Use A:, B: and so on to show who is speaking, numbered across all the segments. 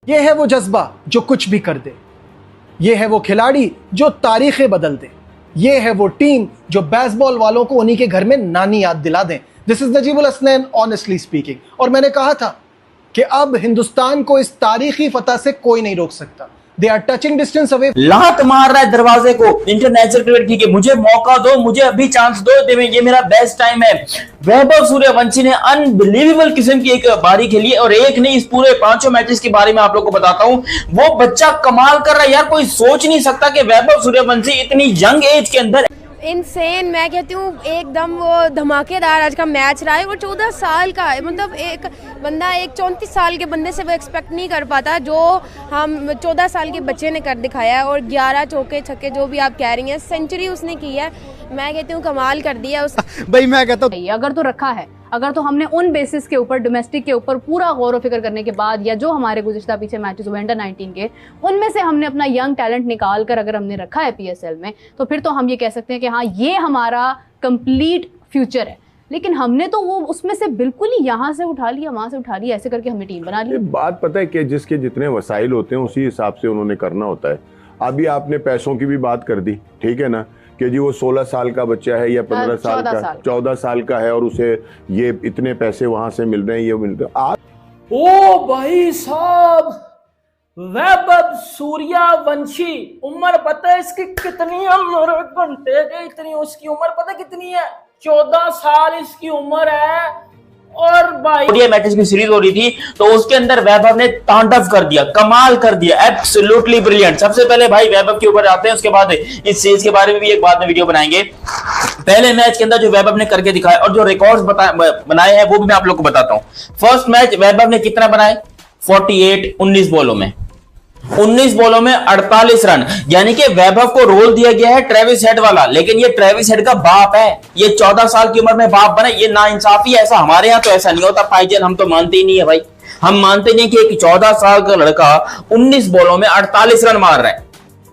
A: ये है वो जज्बा जो कुछ भी कर दे, ये है वो खिलाड़ी जो तारीखें बदल दे, ये है वो टीम जो बेसबॉल वालों को उन्हीं के घर में नानी याद दिला दें। This is Najibul Hasnain honestly speaking. और मैंने कहा था कि अब हिंदुस्तान को इस तारीखी फतह से कोई नहीं रोक सकता। They are touching distance away।
B: लात मार रहा है दरवाजे को इंटरनेशनल क्रिकेट, ठीक है, मुझे मौका दो, मुझे अभी चांस दो, ये मेरा बेस्ट टाइम है। वैभव सूर्यवंशी ने अनबिलीवेबल किस्म की एक बारी खेली और एक नहीं, इस पूरे 5 मैचेस के बारे में आप लोग को बताता हूं। वो बच्चा कमाल कर रहा है यार, कोई सोच नहीं सकता कि वैभव सूर्यवंशी इतनी यंग एज के अंदर
C: इनसेन, मैं कहती हूँ एकदम वो धमाकेदार आज का मैच रहा है। वो 14 साल का है, मतलब एक बंदा एक 34 साल के बंदे से वो एक्सपेक्ट नहीं कर पाता जो हम 14 साल के बच्चे ने कर दिखाया है। और 11 चौके छक्के जो भी आप कह रही हैं, सेंचुरी उसने की है। मैं कहती हूँ कमाल कर दिया उस
D: भाई। मैं कहता हूँ
E: अगर तो रखा है, अगर तो हमने उन बेसिस के ऊपर, डोमेस्टिक के ऊपर पूरा गौर व फिक्र करने के बाद, या जो हमारे गुज़िश्ता पीछे मैचेस हुए अंडर 19 के, उनमें से हमने अपना यंग टैलेंट निकाल कर अगर हमने रखा है पीएसएल में, तो फिर तो हम ये कह सकते हैं कि हाँ, ये हमारा कंप्लीट फ्यूचर है। लेकिन हमने तो वो उसमें से बिल्कुल ही यहाँ से उठा लिया, वहाँ से उठा लिया, ऐसे करके हमने टीम बना ली।
F: बात पता है कि जिसके जितने वसाइल होते हैं उसी हिसाब से उन्होंने करना होता है। अभी आपने पैसों की भी बात कर दी, ठीक है ना, कि जी वो 16 साल का बच्चा है या 15 साल का, 14 साल का है और उसे ये इतने पैसे वहां से मिल रहे हैं, ये मिल रहे हैं।
G: ओ भाई साहब, वैभव सूर्यवंशी, उम्र पता है इसकी कितनी है? मेरे घंटे के इतनी उसकी उम्र पता कितनी है? 14 साल इसकी उम्र है। और भाई
B: ओडीआई मैचेस की सीरीज हो रही थी तो उसके अंदर वैभव ने तांडव कर दिया, कमाल कर दिया, एब्सोल्युटली ब्रिलियंट। सबसे पहले भाई वैभव के ऊपर आते हैं, उसके बाद इस सीरीज के बारे में भी एक बाद में वीडियो बनाएंगे। पहले मैच के अंदर जो वैभव ने करके दिखाया और जो रिकॉर्ड्स बनाए हैं वो भी मैं आप लोग को बताता हूं। फर्स्ट मैच वैभव ने कितना बनाए? 48 19 बॉलों में, 19 बॉलों में 48 रन, यानी कि वैभव को रोल दिया गया है ट्रेविस हेड वाला। लेकिन ये ट्रेविस हेड का बाप है, ये 14 साल की उम्र में बाप बना, ये नाइंसाफी है। ऐसा हमारे यहाँ तो ऐसा नहीं होता भाईजान, हम तो मानते ही नहीं है भाई। हम मानते नहीं कि एक 14 साल का लड़का 19 बॉलों में 48 रन मार रहा है।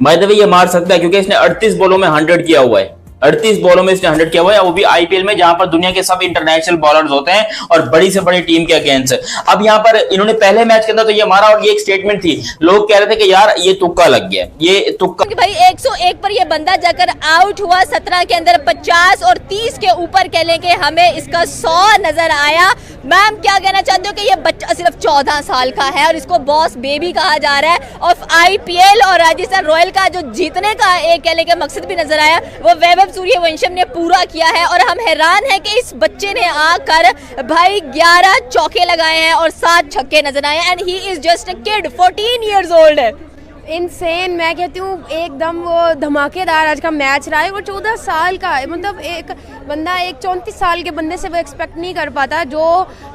B: बाय द वे ये मार सकता है क्योंकि इसने 38 बॉलों में 100 किया हुआ है, 38 बॉलों में इसने 100 किया हुआ है, वो भी आईपीएल में जहां पर दुनिया के सब इंटरनेशनल बॉलर्स होते हैं और बड़ी से बड़ी टीम के अगेंस्ट। अब यहां पर इन्होंने पहले मैच के अंदर तो ये मारा और ये एक स्टेटमेंट थी, लोग कह रहे थे कि यार ये तुक्का लग गया, ये तुक्का।
C: भाई 101 पर ये बंदा जाकर आउट हुआ, 17 के अंदर 50 और 30 के ऊपर कह लें कि हमें इसका 100 नजर आया। मैम क्या कहना चाहते हो कि ये बच्चा सिर्फ 14 साल का है और इसको बॉस बेबी कहा जा रहा है, और आईपीएल और राजस्थान रॉयल का जो जीतने का एक कह लें कि मकसद भी नजर आया, वो वैभव सूर्यवंशम ने पूरा किया है। और हम हैरान हैं कि इस बच्चे ने आकर भाई 11 चौके लगाए हैं और 7 छक्के नजर आए, and he is just a kid, 14 years old है। इनसेन, मैं कहती हूँ एकदम वो धमाकेदार आज का मैच रहा है। वो 14 साल का है, मतलब एक बंदा एक 34 साल के बंदे से वो एक्सपेक्ट नहीं कर पाता जो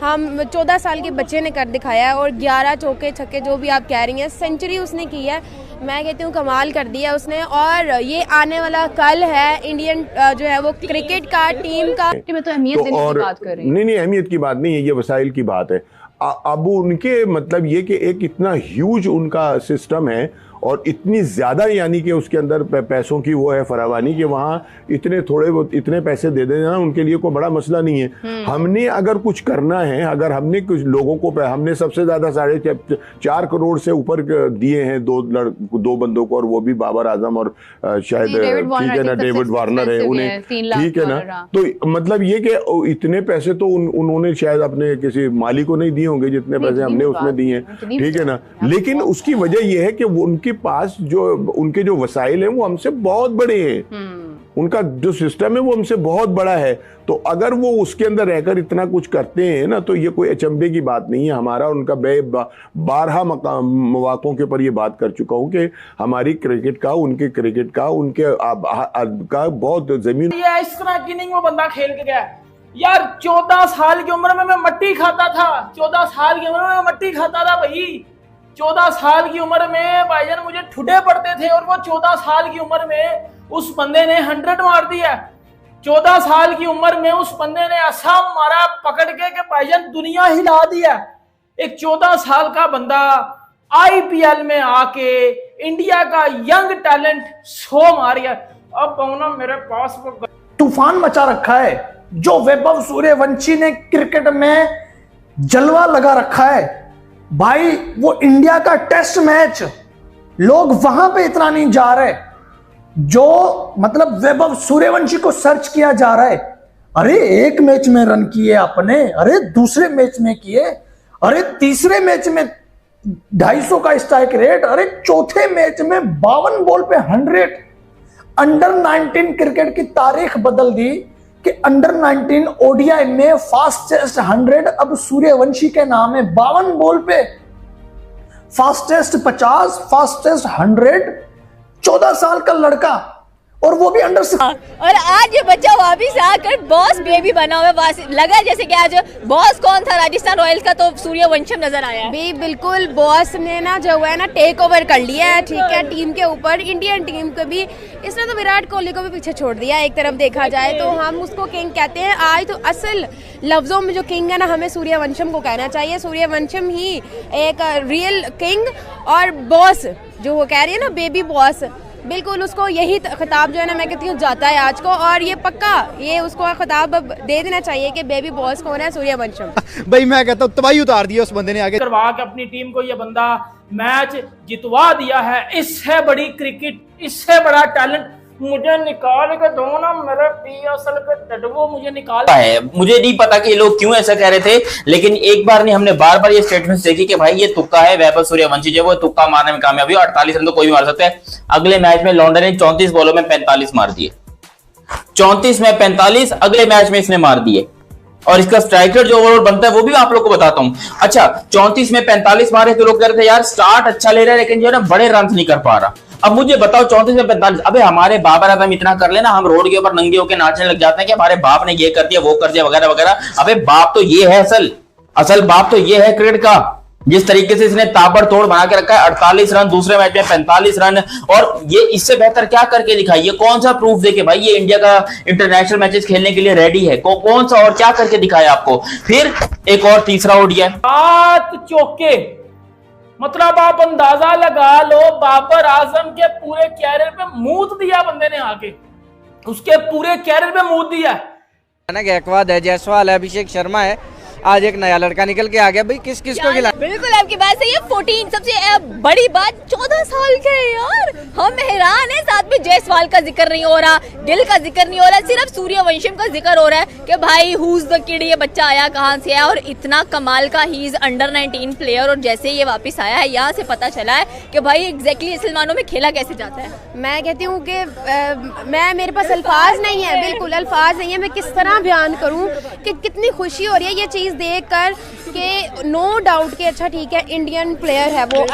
C: हम 14 साल के बच्चे ने कर दिखाया है। और 11 चौके छक्के जो भी आप कह रही हैं, सेंचुरी उसने की है। मैं कहती हूँ कमाल कर दिया उसने। और ये आने वाला कल है इंडियन जो है वो क्रिकेट का टीम का,
E: मैं तो अहमियत देने की बात कर रही हूँ।
F: नहीं, अहमियत की बात नहीं है, ये वसाइल की बात है। अब उनके मतलब ये कि एक इतना ह्यूज उनका सिस्टम है और इतनी ज्यादा, यानी कि उसके अंदर पैसों की वो है फरावानी कि वहाँ इतने थोड़े वो इतने पैसे दे देना उनके लिए कोई बड़ा मसला नहीं है। हमने अगर कुछ करना है, अगर हमने कुछ लोगों को, हमने सबसे ज्यादा 4.5 करोड़ से ऊपर दिए हैं दो बंदों को, और वो भी बाबर आजम और शायद ठीक है ना डेविड वार्नर है उन्हें, ठीक है ना। तो मतलब ये कि इतने पैसे तो उन्होंने शायद अपने किसी माली को नहीं दिए होंगे जितने पैसे हमने उसमें दिए हैं, ठीक है ना। लेकिन उसकी वजह यह है कि उनके पास जो उनके जो वसाइल हैं वो हमसे बहुत बड़े हैं, उनका जो सिस्टम है वो हमसे बहुत बड़ा है। तो अगर वो उसके अंदर रहकर इतना कुछ करते हैं ना, तो ये कोई अचंभे की बात नहीं है। हमारा उनका 12 मौकों के ऊपर ये बात कर चुका हूं कि हमारी क्रिकेट का, उनके क्रिकेट का, उनके का बहुत जमीन।
G: ये इस तरह की नहीं वो बंदा खेल के गया यार। 14 साल की उम्र में मैं मट्टी खाता था, 14 साल की उम्र में मैं मट्टी खाता था भाई। 14 साल की उम्र में भाईजान मुझे ठुडे पड़ते थे और वो 14 साल की उम्र में उस बंदे ने 100 मार दिया। 14 साल की उम्र में उस बंदे ने ऐसा मारा पकड़ के कि भाईजान दुनिया हिला दिया। एक 14 साल का बंदा आईपीएल में आके इंडिया का यंग टैलेंट 100 मार गया। अब पहुना मेरे पास वो
D: तूफान मचा रखा है जो वैभव सूर्यवंशी ने क्रिकेट में जलवा लगा रखा है। भाई वो इंडिया का टेस्ट मैच, लोग वहां पे इतना नहीं जा रहे जो मतलब वैभव सूर्यवंशी को सर्च किया जा रहा है। अरे एक मैच में रन किए आपने, अरे दूसरे मैच में किए, अरे तीसरे मैच में 250 का स्ट्राइक रेट, अरे चौथे मैच में 52 बॉल पे 100। अंडर 19 क्रिकेट की तारीख बदल दी कि अंडर 19 ओडीआई में फास्टेस्ट 100 अब सूर्यवंशी के नाम है। 52 बॉल पे फास्टेस्ट 50, फास्टेस्ट 100, 14 साल का लड़का, और वो भी अंडर 16।
C: और आज ये बच्चा वापिस आकर बॉस बेबी बना हुआ है। लगा जैसे कि आज बॉस कौन था राजस्थान रॉयल्स का, तो सूर्यवंशम नजर आया।
H: भी बिल्कुल बॉस ने ना जो है ना टेक ओवर कर लिया है, ठीक है, टीम के ऊपर, इंडियन टीम को भी। इसने तो विराट कोहली को भी पीछे छोड़ दिया। एक तरफ देखा जाए तो हम उसको किंग कहते हैं। आज तो असल लफ्जों में जो किंग है ना, हमें सूर्यवंशम को कहना चाहिए। सूर्यवंशम ही एक रियल किंग और बॉस जो वो कह रही है ना, बेबी बॉस, बिल्कुल उसको यही खिताब जो है ना, मैं कहती हूँ जाता है आज को। और ये पक्का ये उसको खिताब अब दे देना चाहिए कि बेबी बॉस कौन है, सूर्यवंशम।
I: भाई मैं कहता हूँ तबाही उतार दी उस बंदे ने आगे
G: करवा के अपनी टीम को ये बंदा मैच जितवा दिया है। इससे बड़ी क्रिकेट, इससे बड़ा टैलेंट मुझे निकाल के दो ना, मेरे पीएसएल के डडवो मुझे निकाल
B: है। मुझे नहीं पता कि ये लोग क्यों ऐसा कह रहे थे, लेकिन एक बार नहीं, हमने बार बार ये स्टेटमेंट देखी कि भाई ये तुक्का है। वैभव सूर्यवंशी जो वो तुक्का मारने में कामयाब हुआ। 48 रन तो कोई भी मार सकता है। अगले मैच में लॉन्डन ने 34 बॉलों में 45 मार दिए। 34 में 45 अगले मैच में इसने मार दिए। और इसका स्ट्राइक रेट जो ओवरऑल बनता है वो भी मैं आप लोग को बताता हूं। अच्छा, 34 में 45 मारे तो लोग कह रहे थे यार स्टार्ट अच्छा ले रहा है, लेकिन जो है ना बड़े रन नहीं कर पा रहा। अब मुझे बताओ 34 में 45, अबे हमारे बाबर आजम इतना कर लेना, हम रोड के ऊपर नंगे होकर नाचने लग जाते हैं कि हमारे बाप ने ये कर दिया, वो कर दिया, वगैरह वगैरह। अबे बाप तो ये है, असल बाप तो ये है क्रिकेट का। जिस तरीके से इसने ताबड़तोड़ बना के रखा है, 48 रन, दूसरे मैच में 45 रन, और ये इससे बेहतर क्या करके दिखाई? ये कौन सा प्रूफ दे के भाई ये इंडिया का इंटरनेशनल मैचेस खेलने के लिए रेडी है? कौन सा और क्या करके दिखाया आपको? फिर एक और तीसरा ओडीआई
G: 7 चौके, मतलब आप अंदाजा लगा लो बाबर आजम के पूरे कैरियर पे मूत दिया बंदे ने आके, उसके पूरे कैरियर पे मूत दिया।
J: गायकवाड है, जायसवाल है, अभिषेक शर्मा है, आज एक नया लड़का निकल के आ गया। भाई किस किस को खिला?
C: बिल्कुल आपकी बात सही है। 14 सबसे बड़ी बात 14 साल के यार, हम हैरान है। साथ में जायसवाल का जिक्र नहीं हो रहा, गिल का जिक्र नहीं हो रहा, सिर्फ सूर्यवंशम का जिक्र हो रहा है कि भाई हुज द किड, ये बच्चा आया कहाँ से है और इतना कमाल का ही इज अंडर 19 प्लेयर। और जैसे ये वापस आया है, यहाँ से पता चला है कि भाई एग्जैक्टली इस मानों में खेला कैसे जाता है।
H: मैं कहती हूँ कि मेरे पास अल्फाज नहीं है, बिल्कुल अल्फाज नहीं है। मैं किस तरह बयान करूँ कि कितनी खुशी हो रही है ये चीज़ देखकर कि नो डाउट कि अच्छा ठीक है इंडियन प्लेयर है वो।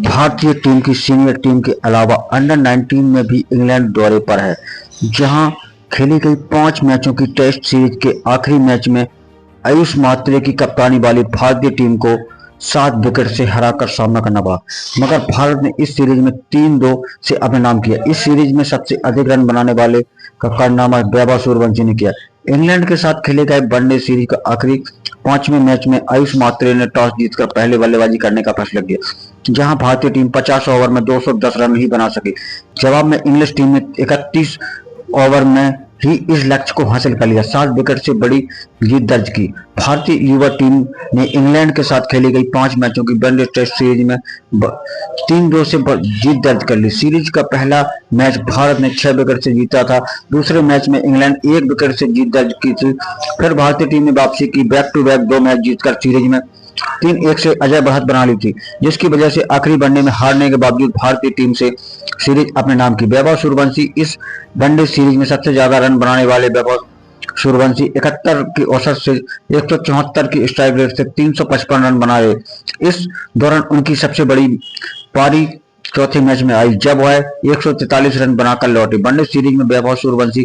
K: भारतीय टीम की सीनियर टीम के अलावा अंडर 19 में भी इंग्लैंड दौरे पर है, जहां खेली गई 5 मैचों की टेस्ट सीरीज के आखिरी मैच में आयुष मात्रे की कप्तानी वाली भारतीय टीम को 7 विकेट से हराकर सामना करना पड़ा। मगर भारत ने इस सीरीज में 3-2 से अपने नाम किया। इस सीरीज में सबसे अधिक रन बनाने वाले का कारनामा वैभव सूर्यवंशी ने किया। इंग्लैंड के साथ खेले गए वनडे सीरीज का आखिरी 5वें मैच में आयुष मात्रे ने टॉस जीतकर पहले बल्लेबाजी करने का फैसला किया, जहां भारतीय टीम 50 ओवर में 210 रन ही बना सकी। जवाब में इंग्लिश टीम ने 31 ओवर में ही इस लक्ष्य को हासिल कर लिया, 7 विकेट से बड़ी जीत दर्ज की। भारतीय युवा टीम ने इंग्लैंड के साथ खेली गई 5 मैचों की वनडे टेस्ट सीरीज में 3-2 से जीत दर्ज कर ली। सीरीज का पहला मैच भारत ने 6 विकेट से जीता था। दूसरे मैच में इंग्लैंड 1 विकेट से जीत दर्ज की थी। फिर भारतीय टीम ने वापसी की, बैक टू बैक 2 मैच जीतकर सीरीज में 3-1 से अजय बढ़त बना ली थी, जिसकी वजह से आखिरी वनडे में हारने के बावजूद भारतीय टीम से सीरीज अपने नाम की। वैभव सूर्यवंशी इस वनडे सीरीज में सबसे ज्यादा रन बनाने वाले वैभव सूर्यवंशी 71 की औसत से 174 की स्ट्राइक रेट से 355 रन बनाए। इस दौरान उनकी सबसे बड़ी पारी चौथे मैच में आई, जब वह 143 रन बनाकर लौटे। वनडे सीरीज में वैभव सूर्यवंशी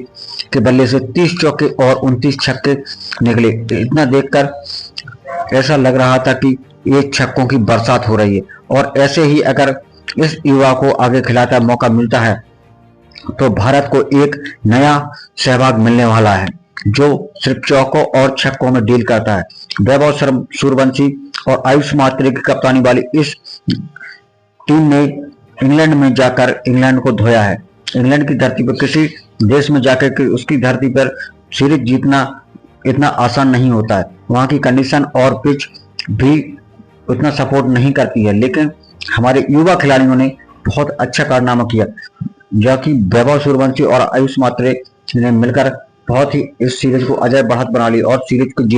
K: के बल्ले से 30 चौके और 29 छक्के निकले। इतना देखकर ऐसा लग रहा था कि ये छक्कों की बरसात हो रही है। और ऐसे ही अगर इस युवा को आगे खिलाता मौका मिलता है तो भारत को एक नया सहभाग मिलने वाला है, जो सिर्फ चौकों और छक्कों में डील करता है। वैभव सूर्यवंशी और आयुष मात्रे की कप्तानी वाली इस टीम ने इंग्लैंड में जाकर इंग्लैंड को धोया है। इंग्लैंड की धरती पर किसी देश में जाकर के उसकी धरती पर सीरीज जीतना इतना आसान नहीं होता है। वहां की कंडीशन और पिच भी उतना सपोर्ट नहीं करती है, लेकिन हमारे युवा खिलाड़ियों ने बहुत अच्छा कारनामा किया, जो कि वैभव सूर्यवंशी और आयुष मात्रे ने मिलकर बहुत ही इस सीरीज को अजय बढ़त बना ली और सीरीज को